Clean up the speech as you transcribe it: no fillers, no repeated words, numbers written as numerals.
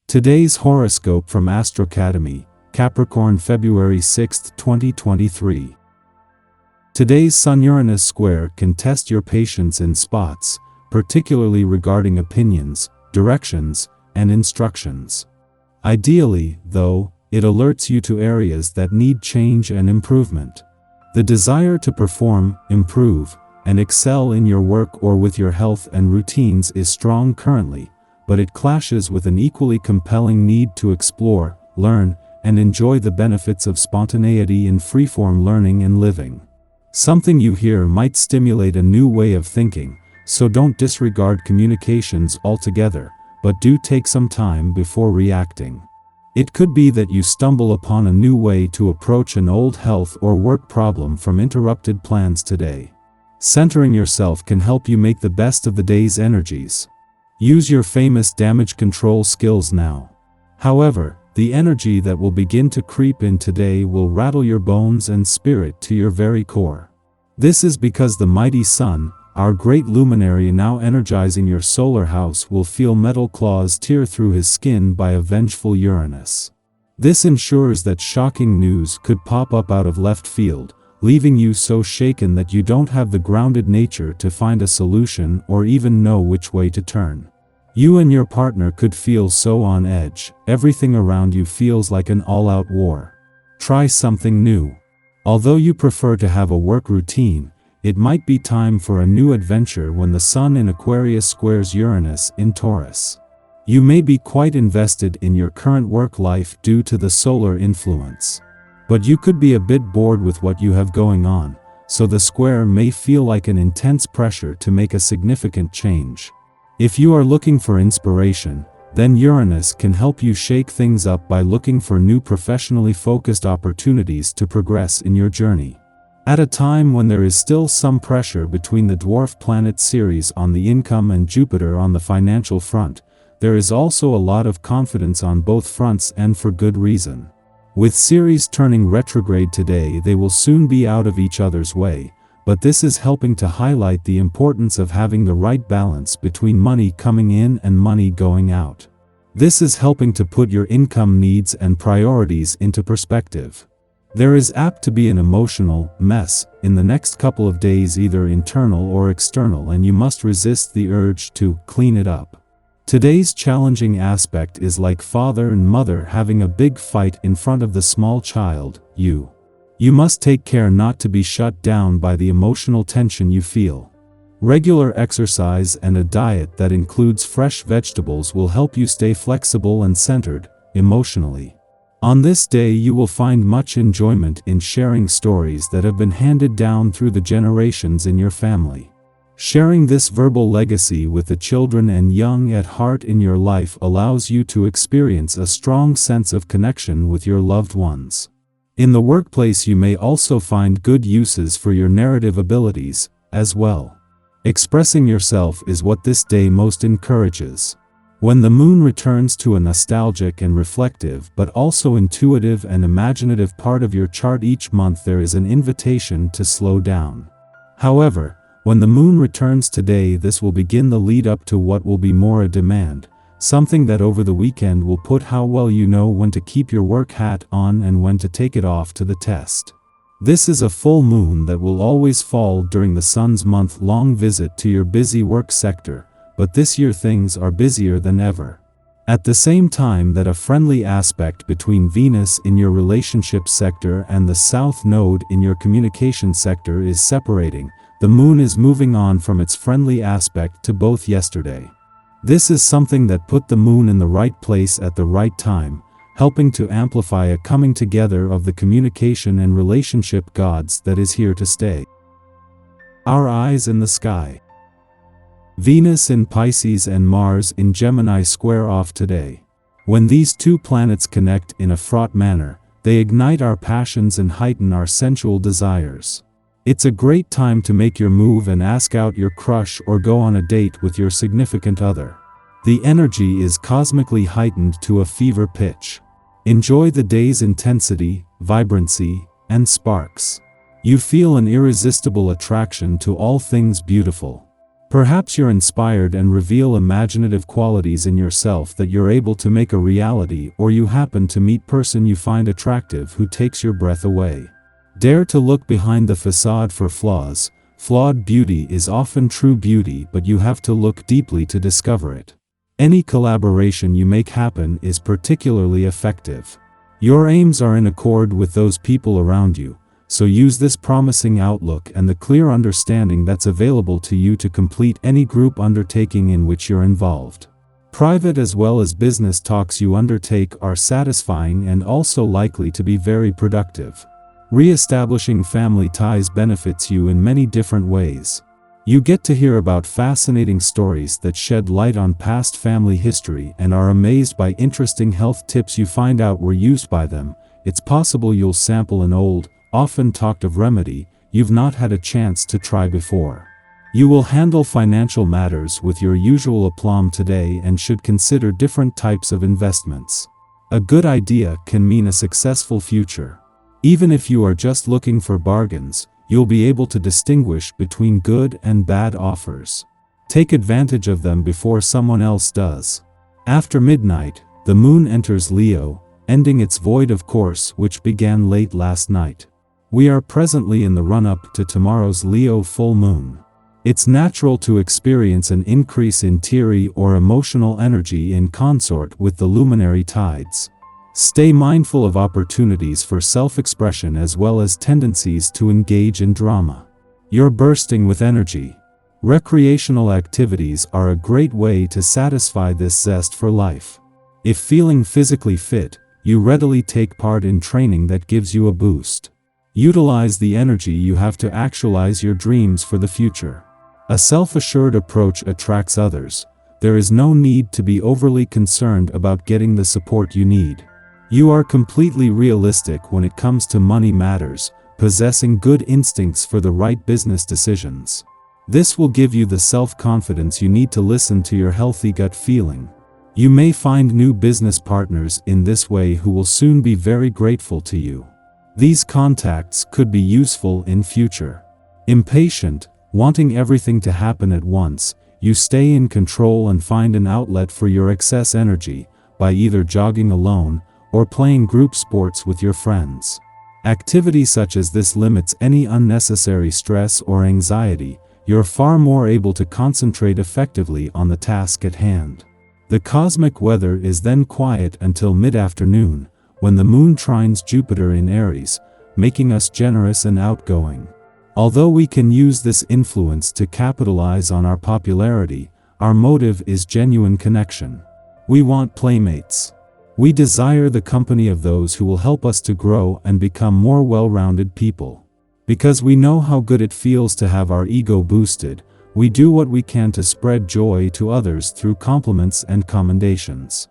Today's horoscope from Astrocademy, Capricorn February 6, 2023. Today's Sun-Uranus square can test your patience in spots, particularly regarding opinions, directions, and instructions. Ideally, though, it alerts you to areas that need change and improvement. The desire to perform, improve, and excel in your work or with your health and routines is strong currently, but it clashes with an equally compelling need to explore, learn, and enjoy the benefits of spontaneity in freeform learning and living. Something you hear might stimulate a new way of thinking, so don't disregard communications altogether, but do take some time before reacting. It could be that you stumble upon a new way to approach an old health or work problem from interrupted plans today. Centering yourself can help you make the best of the day's energies. Use your famous damage control skills now. However, the energy that will begin to creep in today will rattle your bones and spirit to your very core. This is because the mighty Sun, our great luminary now energizing your solar house, will feel metal claws tear through his skin by a vengeful Uranus. This ensures that shocking news could pop up out of left field, leaving you so shaken that you don't have the grounded nature to find a solution or even know which way to turn. You and your partner could feel so on edge, everything around you feels like an all-out war. Try something new. Although you prefer to have a work routine, it might be time for a new adventure when the Sun in Aquarius squares Uranus in Taurus. You may be quite invested in your current work life due to the solar influence. But you could be a bit bored with what you have going on, so the square may feel like an intense pressure to make a significant change. If you are looking for inspiration, then Uranus can help you shake things up by looking for new professionally focused opportunities to progress in your journey. At a time when there is still some pressure between the dwarf planet Ceres on the income and Jupiter on the financial front, there is also a lot of confidence on both fronts, and for good reason. With Ceres turning retrograde today, they will soon be out of each other's way, but this is helping to highlight the importance of having the right balance between money coming in and money going out. This is helping to put your income needs and priorities into perspective. There is apt to be an emotional mess in the next couple of days, either internal or external, and you must resist the urge to clean it up. Today's challenging aspect is like father and mother having a big fight in front of the small child, you. You must take care not to be shut down by the emotional tension you feel. Regular exercise and a diet that includes fresh vegetables will help you stay flexible and centered emotionally. On this day, you will find much enjoyment in sharing stories that have been handed down through the generations in your family. Sharing this verbal legacy with the children and young at heart in your life allows you to experience a strong sense of connection with your loved ones. In the workplace, you may also find good uses for your narrative abilities, as well. Expressing yourself is what this day most encourages. When the moon returns to a nostalgic and reflective but also intuitive and imaginative part of your chart each month, there is an invitation to slow down. However, when the moon returns today, this will begin the lead up to what will be more a demand, something that over the weekend will put how well you know when to keep your work hat on and when to take it off to the test. This is a full moon that will always fall during the Sun's month-long visit to your busy work sector, but this year things are busier than ever. At the same time that a friendly aspect between Venus in your relationship sector and the South Node in your communication sector is separating, the moon is moving on from its friendly aspect to both yesterday. This is something that put the moon in the right place at the right time, helping to amplify a coming together of the communication and relationship gods that is here to stay. Our eyes in the sky. Venus in Pisces and Mars in Gemini square off today. When these two planets connect in a fraught manner, they ignite our passions and heighten our sensual desires. It's a great time to make your move and ask out your crush or go on a date with your significant other. The energy is cosmically heightened to a fever pitch. Enjoy the day's intensity, vibrancy, and sparks. You feel an irresistible attraction to all things beautiful. Perhaps you're inspired and reveal imaginative qualities in yourself that you're able to make a reality, or you happen to meet person you find attractive who takes your breath away. Dare to look behind the facade for flaws. Flawed beauty is often true beauty, but you have to look deeply to discover it. Any collaboration you make happen is particularly effective. Your aims are in accord with those people around you, so use this promising outlook and the clear understanding that's available to you to complete any group undertaking in which you're involved. Private as well as business talks you undertake are satisfying and also likely to be very productive. Re-establishing family ties benefits you in many different ways. You get to hear about fascinating stories that shed light on past family history and are amazed by interesting health tips you find out were used by them. It's possible you'll sample an old, often talked of remedy you've not had a chance to try before. You will handle financial matters with your usual aplomb today and should consider different types of investments. A good idea can mean a successful future. Even if you are just looking for bargains, you'll be able to distinguish between good and bad offers. Take advantage of them before someone else does. After midnight, the moon enters Leo, ending its void of course which began late last night. We are presently in the run-up to tomorrow's Leo full moon. It's natural to experience an increase in teary or emotional energy in consort with the luminary tides. Stay mindful of opportunities for self-expression as well as tendencies to engage in drama. You're bursting with energy. Recreational activities are a great way to satisfy this zest for life. If feeling physically fit, you readily take part in training that gives you a boost. Utilize the energy you have to actualize your dreams for the future. A self-assured approach attracts others. There is no need to be overly concerned about getting the support you need. You are completely realistic when it comes to money matters, possessing good instincts for the right business decisions. This will give you the self-confidence you need to listen to your healthy gut feeling. You may find new business partners in this way who will soon be very grateful to you. These contacts could be useful in future. Impatient, wanting everything to happen at once, you stay in control and find an outlet for your excess energy by either jogging alone or playing group sports with your friends. Activity such as this limits any unnecessary stress or anxiety. You're far more able to concentrate effectively on the task at hand. The cosmic weather is then quiet until mid-afternoon, when the moon trines Jupiter in Aries, making us generous and outgoing. Although we can use this influence to capitalize on our popularity, our motive is genuine connection. We want playmates. We desire the company of those who will help us to grow and become more well-rounded people. Because we know how good it feels to have our ego boosted, we do what we can to spread joy to others through compliments and commendations.